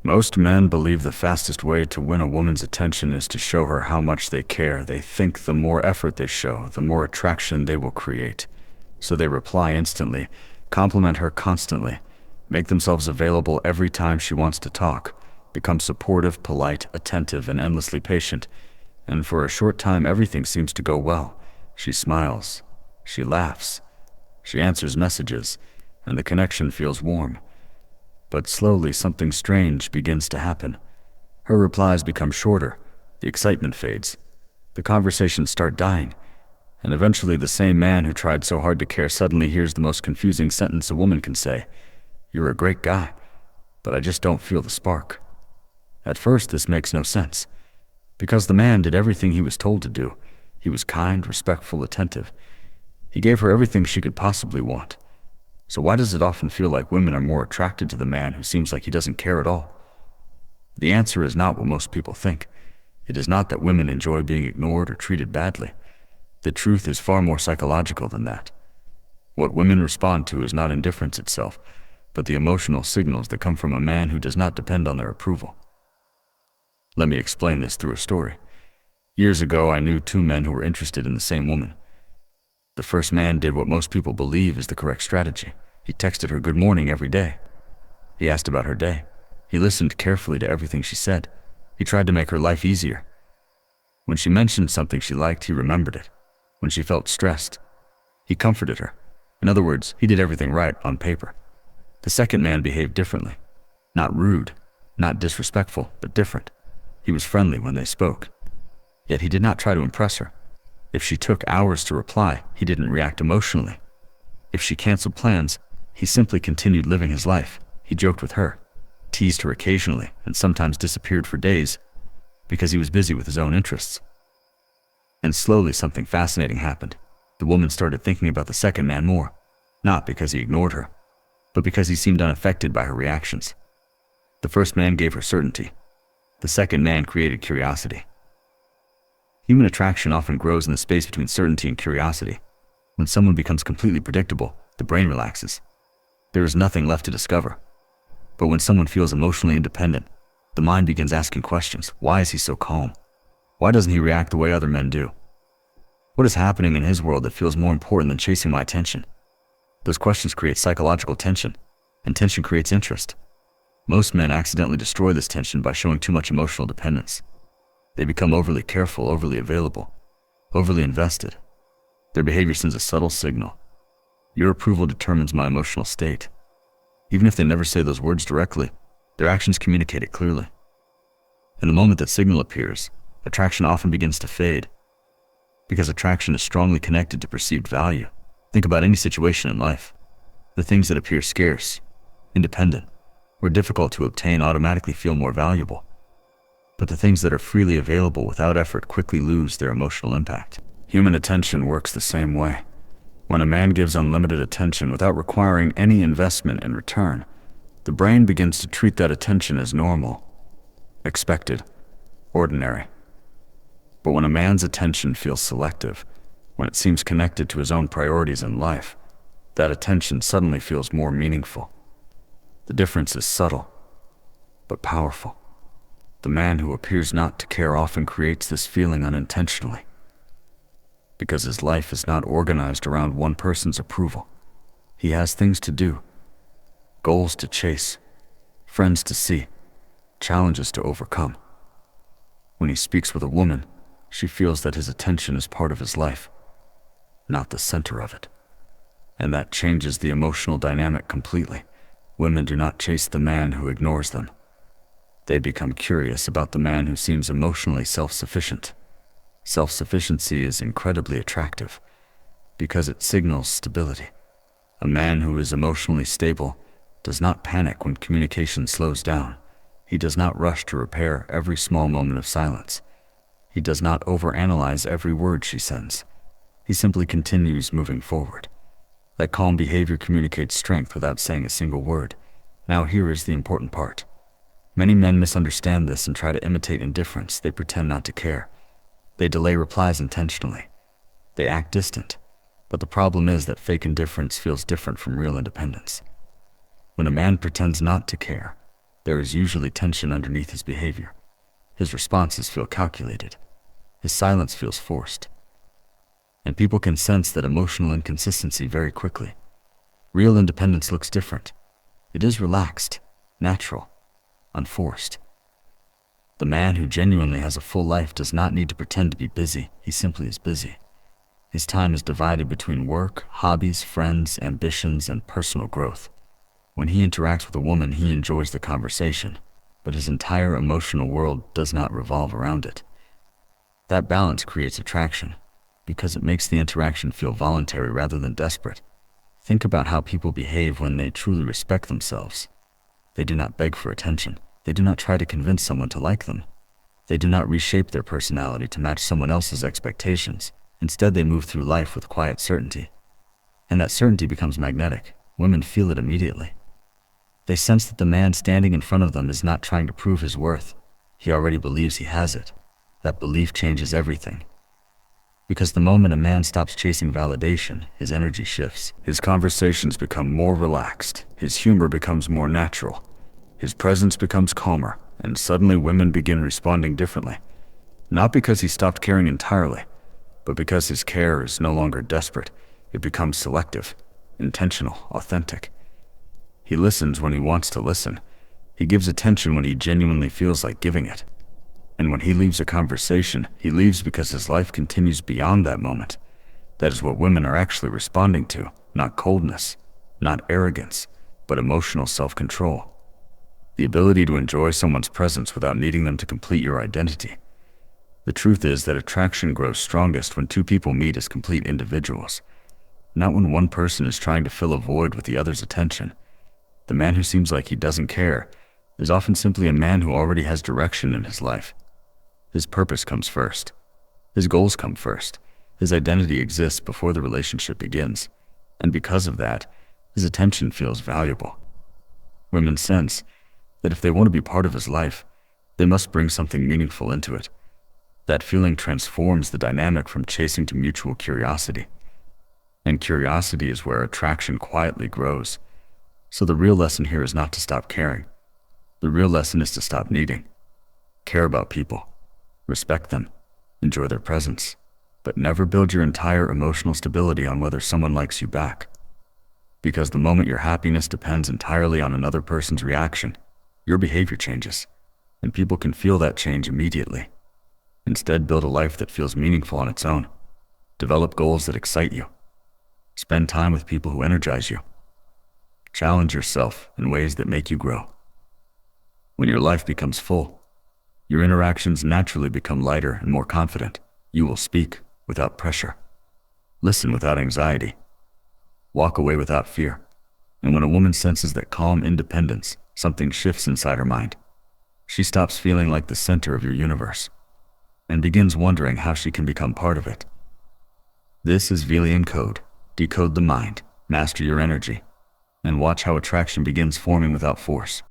Most men believe the fastest way to win a woman's attention is to show her how much they care. They think the more effort they show, the more attraction they will create. So they reply instantly, compliment her constantly, make themselves available every time she wants to talk, become supportive, polite, attentive, and endlessly patient. And for a short time, everything seems to go well. She smiles, she laughs, she answers messages, and the connection feels warm. But slowly something strange begins to happen. Her replies become shorter, the excitement fades, the conversations start dying, and eventually the same man who tried so hard to care suddenly hears the most confusing sentence a woman can say: "You're a great guy, but I just don't feel the spark." At first this makes no sense, because the man did everything he was told to do. He was kind, respectful, attentive. He gave her everything she could possibly want. So why does it often feel like women are more attracted to the man who seems like he doesn't care at all? The answer is not what most people think. It is not that women enjoy being ignored or treated badly. The truth is far more psychological than that. What women respond to is not indifference itself, but the emotional signals that come from a man who does not depend on their approval. Let me explain this through a story. Years ago, I knew two men who were interested in the same woman. The first man did what most people believe is the correct strategy. He texted her good morning every day. He asked about her day. He listened carefully to everything she said. He tried to make her life easier. When she mentioned something she liked, he remembered it. When she felt stressed, he comforted her. In other words, he did everything right on paper. The second man behaved differently. Not rude, not disrespectful, but different. He was friendly when they spoke. Yet he did not try to impress her. If she took hours to reply, he didn't react emotionally. If she canceled plans, he simply continued living his life. He joked with her, teased her occasionally, and sometimes disappeared for days because he was busy with his own interests. And slowly something fascinating happened. The woman started thinking about the second man more, not because he ignored her, but because he seemed unaffected by her reactions. The first man gave her certainty. The second man created curiosity. Human attraction often grows in the space between certainty and curiosity. When someone becomes completely predictable, the brain relaxes. There is nothing left to discover. But when someone feels emotionally independent, the mind begins asking questions. Why is he so calm? Why doesn't he react the way other men do? What is happening in his world that feels more important than chasing my attention? Those questions create psychological tension, and tension creates interest. Most men accidentally destroy this tension by showing too much emotional dependence. They become overly careful, overly available, overly invested. Their behavior sends a subtle signal. Your approval determines my emotional state. Even if they never say those words directly, their actions communicate it clearly. In the moment that signal appears, attraction often begins to fade, because attraction is strongly connected to perceived value. Think about any situation in life. The things that appear scarce, independent, or difficult to obtain automatically feel more valuable. But the things that are freely available without effort quickly lose their emotional impact. Human attention works the same way. When a man gives unlimited attention without requiring any investment in return, the brain begins to treat that attention as normal, expected, ordinary. But when a man's attention feels selective, when it seems connected to his own priorities in life, that attention suddenly feels more meaningful. The difference is subtle, but powerful. The man who appears not to care often creates this feeling unintentionally, because his life is not organized around one person's approval. He has things to do, goals to chase, friends to see, challenges to overcome. When he speaks with a woman, she feels that his attention is part of his life, not the center of it. And that changes the emotional dynamic completely. Women do not chase the man who ignores them. They become curious about the man who seems emotionally self-sufficient. Self-sufficiency is incredibly attractive because it signals stability. A man who is emotionally stable does not panic when communication slows down. He does not rush to repair every small moment of silence. He does not overanalyze every word she sends. He simply continues moving forward. That calm behavior communicates strength without saying a single word. Now here is the important part. Many men misunderstand this and try to imitate indifference. They pretend not to care. They delay replies intentionally. They act distant. But the problem is that fake indifference feels different from real independence. When a man pretends not to care, there is usually tension underneath his behavior. His responses feel calculated. His silence feels forced. And people can sense that emotional inconsistency very quickly. Real independence looks different. It is relaxed, natural, unforced. The man who genuinely has a full life does not need to pretend to be busy. He simply is busy. His time is divided between work, hobbies, friends, ambitions, and personal growth. When he interacts with a woman, he enjoys the conversation, but his entire emotional world does not revolve around it. That balance creates attraction, because it makes the interaction feel voluntary rather than desperate. Think about how people behave when they truly respect themselves. They do not beg for attention. They do not try to convince someone to like them. They do not reshape their personality to match someone else's expectations. Instead, they move through life with quiet certainty. And that certainty becomes magnetic. Women feel it immediately. They sense that the man standing in front of them is not trying to prove his worth. He already believes he has it. That belief changes everything. Because the moment a man stops chasing validation, his energy shifts. His conversations become more relaxed. His humor becomes more natural. His presence becomes calmer, and suddenly women begin responding differently. Not because he stopped caring entirely, but because his care is no longer desperate. It becomes selective, intentional, authentic. He listens when he wants to listen. He gives attention when he genuinely feels like giving it. And when he leaves a conversation, he leaves because his life continues beyond that moment. That is what women are actually responding to, not coldness, not arrogance, but emotional self-control. The ability to enjoy someone's presence without needing them to complete your identity. The truth is that attraction grows strongest when two people meet as complete individuals, not when one person is trying to fill a void with the other's attention. The man who seems like he doesn't care is often simply a man who already has direction in his life. His purpose comes first. His goals come first. His identity exists before the relationship begins. And because of that, his attention feels valuable. Women sense that if they want to be part of his life, they must bring something meaningful into it. That feeling transforms the dynamic from chasing to mutual curiosity. And curiosity is where attraction quietly grows. So the real lesson here is not to stop caring. The real lesson is to stop needing. Care about people. Respect them. Enjoy their presence. But never build your entire emotional stability on whether someone likes you back. Because the moment your happiness depends entirely on another person's reaction, your behavior changes. And people can feel that change immediately. Instead, build a life that feels meaningful on its own. Develop goals that excite you. Spend time with people who energize you. Challenge yourself in ways that make you grow. When your life becomes full, your interactions naturally become lighter and more confident. You will speak without pressure. Listen without anxiety. Walk away without fear. And when a woman senses that calm independence, something shifts inside her mind. She stops feeling like the center of your universe and begins wondering how she can become part of it. This is Velion Code. Decode the mind, master your energy, and watch how attraction begins forming without force.